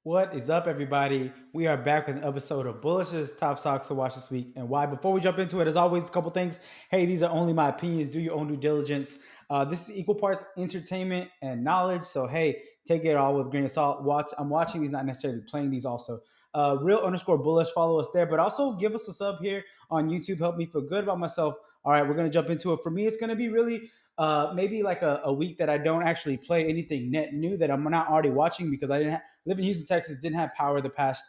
What is up, everybody? We are back with an episode of Bullish's Top Stocks to Watch this week and why. Before we jump into it, as always, a couple things. Hey, these are only my opinions. Do your own due diligence. This is equal parts entertainment and knowledge. So, hey, take it all with a grain of salt. I'm watching these, not necessarily playing these. Also, real underscore bullish. Follow us there, but also give us a sub here on YouTube. Help me feel good about myself. All right, we're gonna jump into it. For me, it's gonna be really maybe like a week that I don't actually play anything net new that I'm not already watching because I didn't live in Houston, Texas, didn't have power the past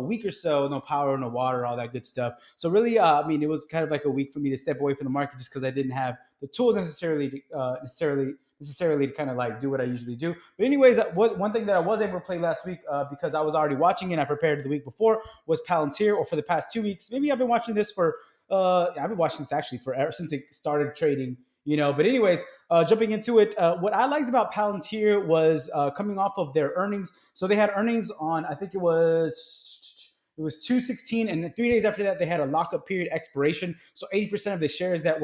week or so, no power, no water, all that good stuff. So really, it was kind of like a week for me to step away from the market just because I didn't have the tools necessarily to kind of like do what I usually do. But anyways, one thing that I was able to play last week because I was already watching it, I prepared the week before was Palantir, or for the past 2 weeks. Maybe I've been watching this for I've been watching this actually forever since it started trading. But anyways, jumping into it, what I liked about Palantir was coming off of their earnings. So they had earnings on, I think it was 2/16, and then 3 days after that they had a lockup period expiration. So 80% of the shares that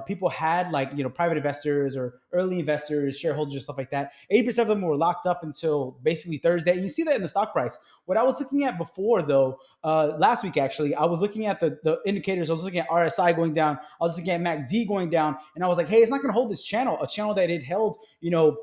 people had, like private investors or early investors, shareholders, or stuff like that, 80% of them were locked up until basically Thursday. And you see that in the stock price. What I was looking at before, though, last week actually, I was looking at the indicators. I was looking at RSI going down. I was looking at MACD going down, and I was like, hey, it's not going to hold this channel, a channel that it held,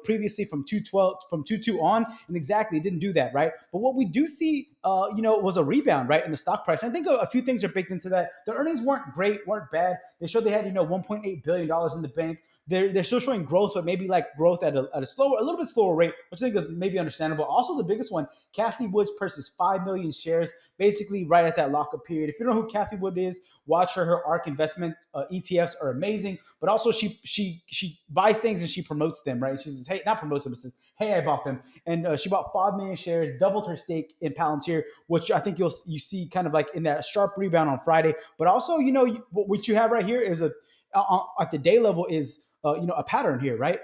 previously from 212 from 2.2 on, and exactly it didn't do that, right? But what we do see, was a rebound, right, in the stock price. And I think a few things are baked into that. The earnings weren't great, weren't bad. They showed they had, $1.8 billion in the bank. They're still showing growth, but maybe like growth at a little bit slower rate, which I think is maybe understandable. Also, the biggest one, Kathy Wood's purchased 5 million shares, basically right at that lockup period. If you don't know who Kathy Wood is, watch her. Her ARK investment ETFs are amazing, but also she buys things and she promotes them, right? She says, hey, not promotes them, but says, hey, I bought them, and she bought 5 million shares, doubled her stake in Palantir, which I think you see kind of like in that sharp rebound on Friday. But also, what you have right here is at the day level is a pattern here, right?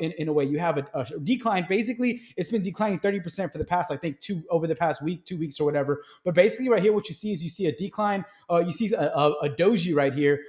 In a way, you have a decline. Basically, it's been declining 30% for the past, I think, over the past week, 2 weeks or whatever. But basically, right here, what you see is you see a decline. You see a doji right here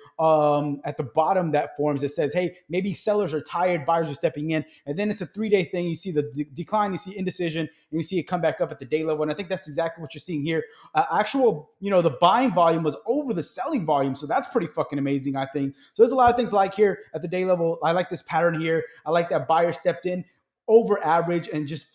at the bottom that forms. It says, hey, maybe sellers are tired, buyers are stepping in, and then it's a 3-day thing. You see the decline, you see indecision, and you see it come back up at the day level. And I think that's exactly what you're seeing here. The buying volume was over the selling volume, so that's pretty fucking amazing, I think. So there's a lot of things like here at the day level. I like this pattern here. I like that buyer stepped in over average and just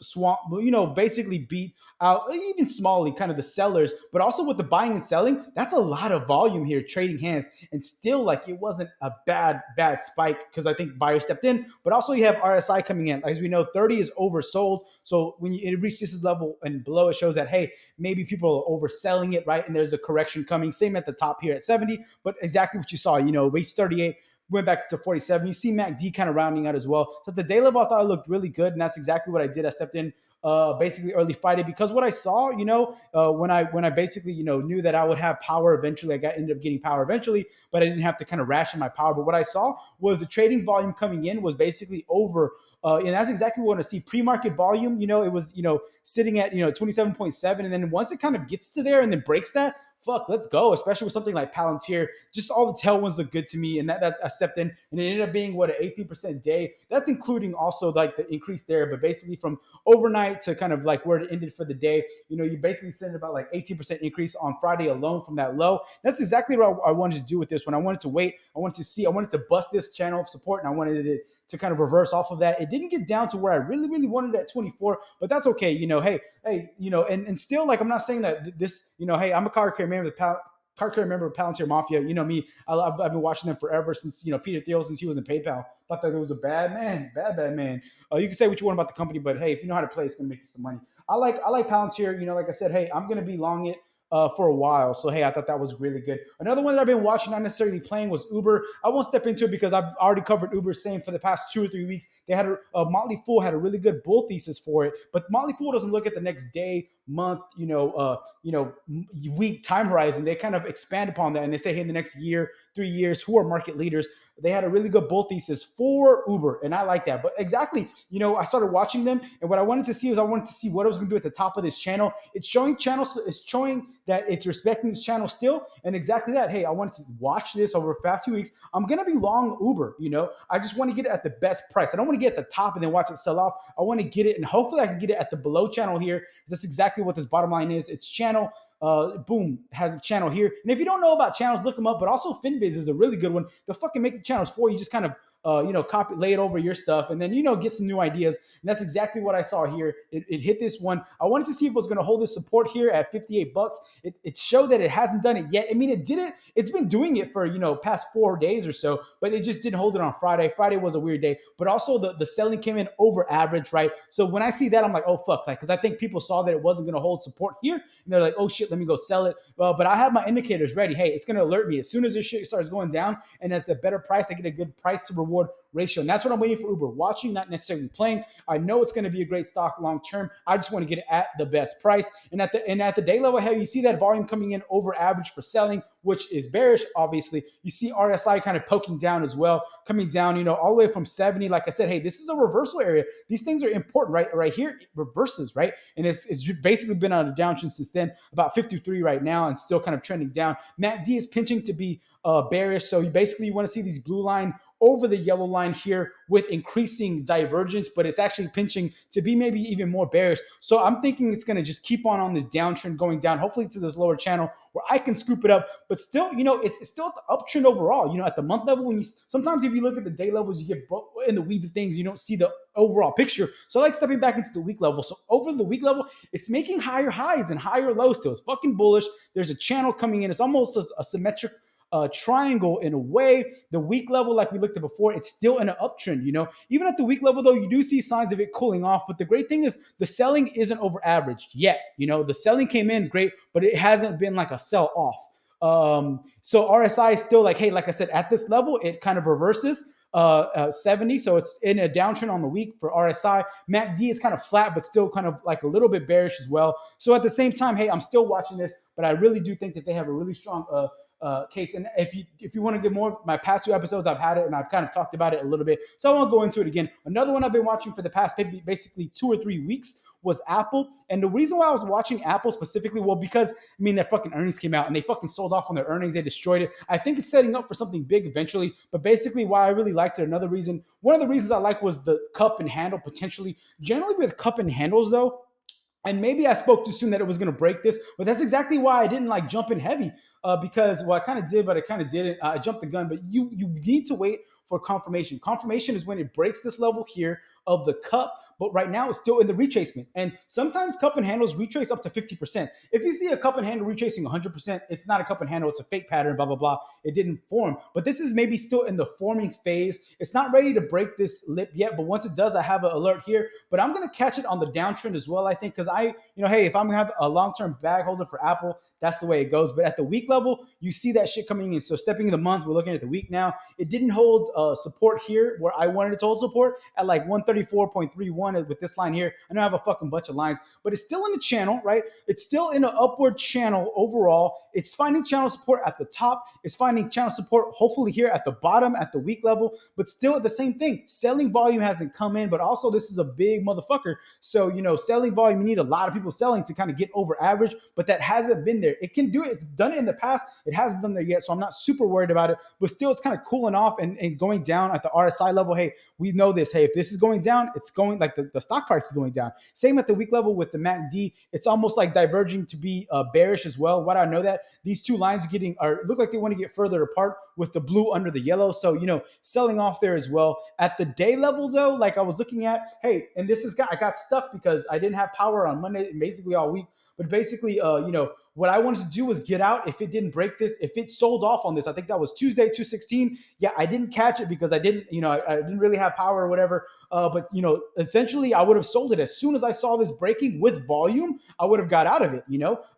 basically beat out even smallly kind of the sellers, but also with the buying and selling, that's a lot of volume here trading hands. And still, like, it wasn't a bad spike because I think buyers stepped in, but also you have RSI coming in. As we know, 30 is oversold. So when it reaches this level and below, it shows that, hey, maybe people are overselling it, right? And there's a correction coming. Same at the top here at 70, but exactly what you saw, base 38, went back to 47. You see MACD kind of rounding out as well. So at the day level, I thought it looked really good, and that's exactly what I did. I stepped in basically early Friday because what I saw, when I basically knew that I would have power eventually, ended up getting power eventually, but I didn't have to kind of ration my power. But what I saw was the trading volume coming in was basically over. And that's exactly what we want to see. Pre-market volume, it was, sitting at, 27.7. And then once it kind of gets to there and then breaks that, fuck, let's go. Especially with something like Palantir, just all the tailwinds look good to me, and that I stepped in, and it ended up being an 18% day. That's including also like the increase there, but basically from overnight to kind of like where it ended for the day, you basically sent about like 18% increase on Friday alone from that low. That's exactly what I wanted to do with this one. I wanted to wait. I wanted to see. I wanted to bust this channel of support, and I wanted it to kind of reverse off of that. It didn't get down to where I really, really wanted it at 24, but that's okay. Hey, and still, like, I'm not saying that this, hey, I'm a card carrier member of Palantir Mafia. You know me, I've been watching them forever since, Peter Thiel, since he was in PayPal. Thought that it was a bad man. You can say what you want about the company, but hey, if you know how to play, it's gonna make you some money. I like Palantir. Like I said, hey, I'm gonna be long it for a while. So, hey, I thought that was really good. Another one that I've been watching, not necessarily playing, was Uber. I won't step into it because I've already covered Uber same for the past 2 or 3 weeks. They had Motley Fool had a really good bull thesis for it, but Motley Fool doesn't look at the next day month, week time horizon, they kind of expand upon that and they say, hey, in the next year, 3 years, who are market leaders? They had a really good bull thesis for Uber, and I like that. But exactly, I started watching them, and what I wanted to see was I wanted to see what I was going to do at the top of this channel. It's showing channels, it's showing that it's respecting this channel still, and exactly that. Hey, I wanted to watch this over the past few weeks. I'm going to be long Uber. I just want to get it at the best price. I don't want to get at the top and then watch it sell off. I want to get it, and hopefully I can get it at the below channel here. That's exactly what this bottom line is. It's channel. Boom, has a channel here. And if you don't know about channels, look them up. But also Finviz is a really good one. They'll fucking make the channels for you. Just kind of copy, lay it over your stuff, and then, get some new ideas. And that's exactly what I saw here. It hit this one. I wanted to see if it was going to hold this support here at $58. It showed that it hasn't done it yet. I mean, it did it. It's been doing it for, past 4 days or so, but it just didn't hold it on Friday. Friday was a weird day, but also the selling came in over average, right? So when I see that, I'm like, oh, fuck, because I think people saw that it wasn't going to hold support here, and they're like, oh, shit, let me go sell it. But I have my indicators ready. Hey, it's going to alert me as soon as this shit starts going down, and it's a better price. I get a good price to reward ratio. And that's what I'm waiting for Uber, watching, not necessarily playing. I know it's going to be a great stock long term. I just want to get it at the best price. And at the day level, hey, you see that volume coming in over average for selling, which is bearish, obviously. You see RSI kind of poking down as well, coming down, all the way from 70. Like I said, hey, this is a reversal area. These things are important, right? Right here, it reverses, right? And it's basically been on a downtrend since then, about 53 right now, and still kind of trending down. MACD is pinching to be bearish. So you want to see these blue line over the yellow line here with increasing divergence, but it's actually pinching to be maybe even more bearish. So I'm thinking it's going to just keep on this downtrend going down, hopefully to this lower channel where I can scoop it up. But still, it's still the uptrend overall. At the month level, sometimes if you look at the day levels, you get in the weeds of things, you don't see the overall picture. So I like stepping back into the week level. So over the week level, it's making higher highs and higher lows still. It's fucking bullish. There's a channel coming in. It's almost a symmetric triangle in a way. The week level, like we looked at before, it's still in an uptrend. Even at the week level, though, you do see signs of it cooling off. But the great thing is the selling isn't over averaged yet. The selling came in great, but it hasn't been like a sell off. So RSI is still like, hey, like I said, at this level, it kind of reverses. 70, so it's in a downtrend on the week for RSI. MACD is kind of flat, but still kind of like a little bit bearish as well. So at the same time, hey, I'm still watching this, but I really do think that they have a really strong case. And if you want to get more, my past 2 episodes, I've had it and I've kind of talked about it a little bit, so I won't go into it again. Another one I've been watching for the past basically 2 or 3 weeks was Apple. And the reason why I was watching Apple specifically, well, because their fucking earnings came out and they fucking sold off on their earnings. They destroyed it. I think it's setting up for something big eventually. But basically, why I really liked it, one of the reasons I like was the cup and handle potentially. Generally with cup and handles though, and maybe I spoke too soon that it was going to break this, but that's exactly why I didn't like jump in heavy because, well, I kind of did, but I kind of didn't. I jumped the gun, but you need to wait for confirmation. Confirmation is when it breaks this level here of the cup, but right now it's still in the retracement. And sometimes cup and handles retrace up to 50%. If you see a cup and handle retracing 100%, it's not a cup and handle, it's a fake pattern, blah, blah, blah. It didn't form. But this is maybe still in the forming phase. It's not ready to break this lip yet, but once it does, I have an alert here. But I'm going to catch it on the downtrend as well, I think, because hey, if I'm going to have a long-term bag holder for Apple, that's the way it goes. But at the week level, you see that shit coming in. So stepping in the month, we're looking at the week now. It didn't hold support here where I wanted it to hold support at like 134.31 with this line here. I know I have a fucking bunch of lines, but it's still in the channel, right? It's still in an upward channel overall. It's finding channel support at the top. It's finding channel support hopefully here at the bottom at the week level, but still at the same thing. Selling volume hasn't come in, but also this is a big motherfucker. So, selling volume, you need a lot of people selling to kind of get over average, but that hasn't been there. It can do it. It's done it in the past. It hasn't done there yet. So I'm not super worried about it, but still it's kind of cooling off and going down at the RSI level. Hey, we know this. Hey, if this is going down, it's going like the stock price is going down. Same at the week level with the MACD. It's almost like diverging to be bearish as well. Why do I know that? These two lines look like they want to get further apart with the blue under the yellow. So, selling off there as well. At the day level though, like I was looking at, hey, and I got stuck because I didn't have power on Monday, basically all week. But basically, what I wanted to do was get out if it didn't break this, if it sold off on this. I think that was Tuesday, 216. Yeah, I didn't catch it because I didn't, I didn't really have power or whatever. But essentially, I would have sold it as soon as I saw this breaking with volume. I would have got out of it.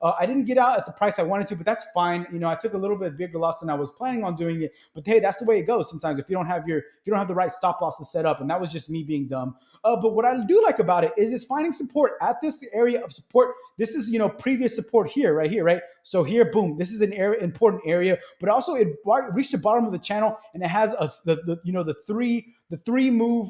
I didn't get out at the price I wanted to, but that's fine. I took a little bit bigger loss than I was planning on doing it. But hey, that's the way it goes. Sometimes if you don't have the right stop losses set up, and that was just me being dumb. But what I do like about it is it's finding support at this area of support. This is previous support here, right here, right. So here, boom, this is an important area, but also it reached the bottom of the channel, and it has the three move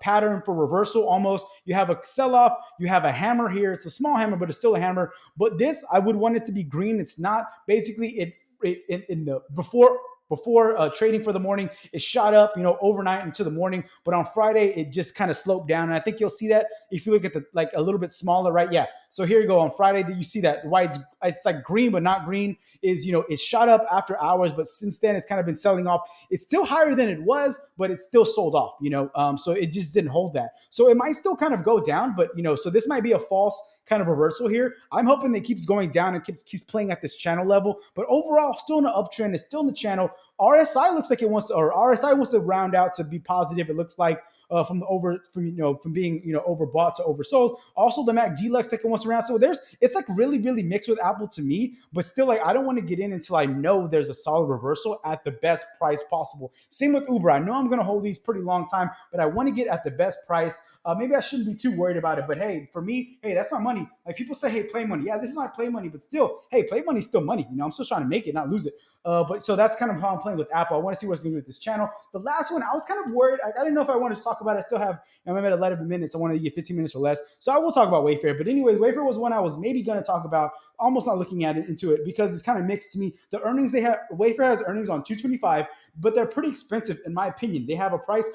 pattern for reversal almost. You have a sell off, you have a hammer here. It's a small hammer, but it's still a hammer. But this, I would want it to be green. It's not. Basically, in the before trading for the morning, it shot up, overnight into the morning. But on Friday, it just kind of sloped down. And I think you'll see that if you look at the a little bit smaller, right? Yeah. So here you go. On Friday, you see that why it's like green, but not green is, it shot up after hours. But since then, it's kind of been selling off. It's still higher than it was, but it's still sold off, so it just didn't hold that. So it might still kind of go down, but, so this might be a false kind of reversal here. I'm hoping it keeps going down and keeps playing at this channel level. But overall, still in the uptrend. It's still in the channel. RSI looks like it wants to, or RSI wants to round out to be positive. It looks like from being overbought to oversold. Also, the MACD looks like it wants to round. So it's like really, really mixed with Apple to me. But still, like, I don't want to get in until I know there's a solid reversal at the best price possible. Same with Uber. I know I'm going to hold these pretty long time, but I want to get at the best price. Maybe I shouldn't be too worried about it, but hey, for me, hey, that's my money. Like people say, hey, play money. Yeah, this is my play money, but still, hey, play money is still money. I'm still trying to make it, not lose it. But so that's kind of how I'm playing with Apple. I want to see what's going to do with this channel. The last one, I was kind of worried. I didn't know if I wanted to talk about it. I still have, I'm at 11 minutes. I wanted to get 15 minutes or less. So I will talk about Wayfair. But anyways, Wayfair was one I was maybe going to talk about, almost not looking at it into it because it's kind of mixed to me. The earnings they have, Wayfair has earnings on 225, but they're pretty expensive in my opinion. They have a price,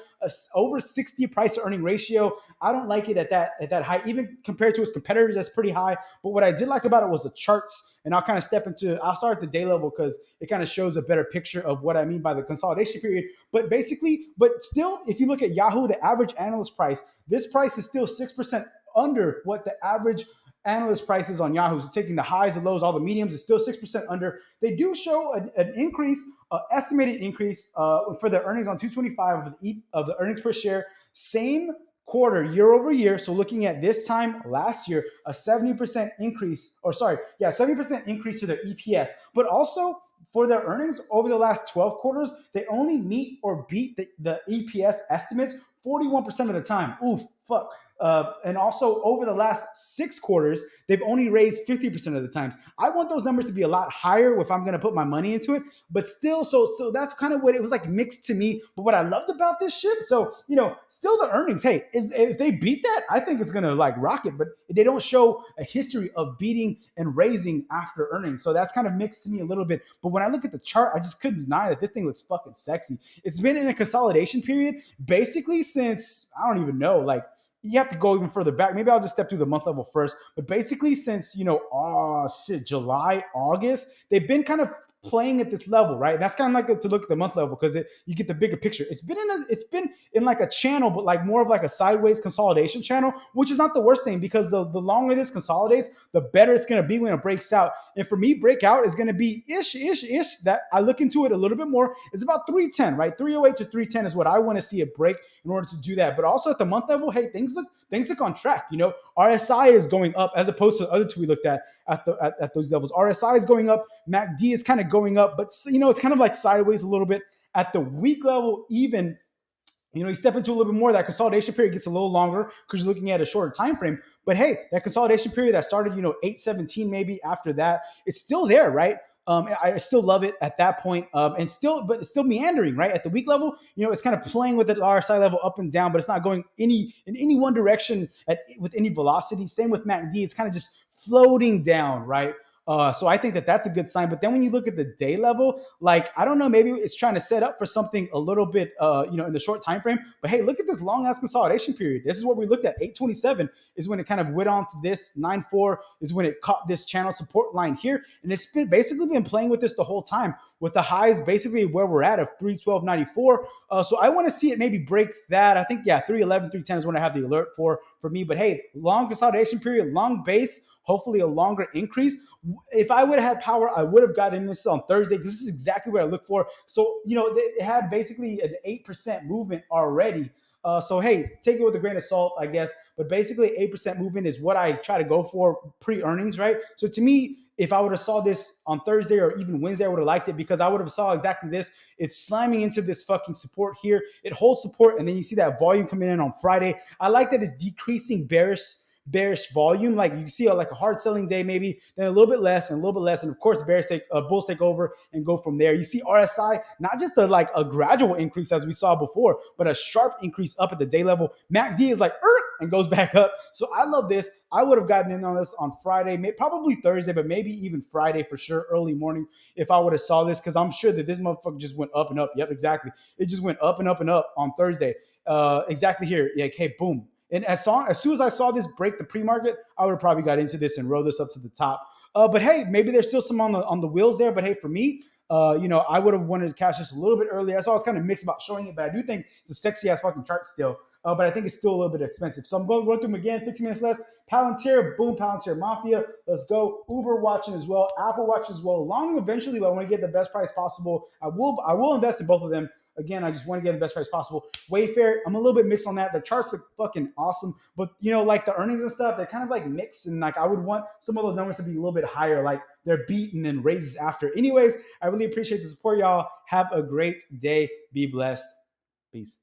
over 60 price to earning ratio. I don't like it at that high, even compared to its competitors. That's pretty high. But what I did like about it was the charts, and I'll kind of I'll start at the day level because it kind of shows a better picture of what I mean by the consolidation period. But still, if you look at Yahoo, the average analyst price, this price is still 6% under what the average analyst prices on Yahoo. It's taking the highs, the lows, all the mediums. It's still 6% under. They do show an increase, estimated increase for their earnings on 225 of the earnings per share. Same quarter year over year. So looking at this time last year, a 70% increase, 70% increase to their EPS. But also for their earnings over the last 12 quarters, they only meet or beat the EPS estimates 41% of the time. Oof, fuck. And also over the last 6 quarters, they've only raised 50% of the times. I want those numbers to be a lot higher if I'm going to put my money into it. But still, so that's kind of what it was like mixed to me. But what I loved about this shit, so, still the earnings, hey, if they beat that, I think it's going to like rocket. But they don't show a history of beating and raising after earnings. So that's kind of mixed to me a little bit. But when I look at the chart, I just couldn't deny that this thing looks fucking sexy. It's been in a consolidation period basically since, I don't even know, like, you have to go even further back. Maybe I'll just step through the month level first. But basically since, July, August, they've been kind of playing at this level, right? That's kind of like to look at the month level because you get the bigger picture. It's been in like a channel, but like more of like a sideways consolidation channel, which is not the worst thing because the longer this consolidates, the better it's going to be when it breaks out. And for me, breakout is going to be ish. That I look into it a little bit more. It's about 310, right? 308 to 310 is what I want to see it break in order to do that. But also at the month level, hey, things look on track. RSI is going up as opposed to the other two we looked at those levels. RSI is going up. MACD is kind of going up, but it's kind of like sideways a little bit. At the week level, even, you step into a little bit more. That consolidation period gets a little longer because you're looking at a shorter time frame. But hey, that consolidation period that started, 817 maybe after that, it's still there, right? I still love it at that point, but it's still meandering, right? At the week level, it's kind of playing with the RSI level up and down, but it's not going in any one direction with any velocity. Same with MACD, it's kind of just floating down, right? So I think that's a good sign. But then when you look at the day level, like, I don't know, maybe it's trying to set up for something a little bit, in the short time frame. But hey, look at this long ass consolidation period. This is what we looked at. 827 is when it kind of went on to this. 9.4 is when it caught this channel support line here. And it's basically been playing with this the whole time, with the highs basically where we're at of 312.94. So I want to see it maybe break that. I think, 311, 310 is when I have the alert for me. But hey, long consolidation period, long base, hopefully a longer increase. If I would have had power, I would have gotten this on Thursday because this is exactly what I look for. So, it had basically an 8% movement already. So, hey, take it with a grain of salt, I guess. But basically, 8% movement is what I try to go for pre-earnings, right? So to me, if I would have saw this on Thursday or even Wednesday, I would have liked it because I would have saw exactly this. It's slamming into this fucking support here. It holds support, and then you see that volume coming in on Friday. I like that it's decreasing bearish volume. Like you see like a hard selling day, maybe then a little bit less and a little bit less. And of course, bulls take over and go from there. You see RSI, not just a gradual increase as we saw before, but a sharp increase up at the day level. MACD is like, and goes back up. So I love this. I would have gotten in on this on Friday, probably Thursday, but maybe even Friday for sure, early morning if I would have saw this, because I'm sure that this motherfucker just went up and up. Yep, exactly. It just went up and up and up on Thursday. Exactly here. Yeah, okay, boom. And as soon as I saw this break the pre-market, I would have probably got into this and rode this up to the top. But hey, maybe there's still some on the wheels there. But hey, for me, I would have wanted to catch this a little bit earlier. That's why I was kind of mixed about showing it, but I do think it's a sexy ass fucking chart still. But I think it's still a little bit expensive. So I'm going to run through them again. 15 minutes less. Palantir, boom, Palantir Mafia. Let's go. Uber watching as well. Apple watch as well. Long eventually, but I want to get the best price possible. I will invest in both of them. Again, I just want to get the best price possible. Wayfair, I'm a little bit mixed on that. The charts look fucking awesome, but like the earnings and stuff, they're kind of like mixed, and like I would want some of those numbers to be a little bit higher, like they're beat and then raises after. Anyways, I really appreciate the support, y'all. Have a great day. Be blessed. Peace.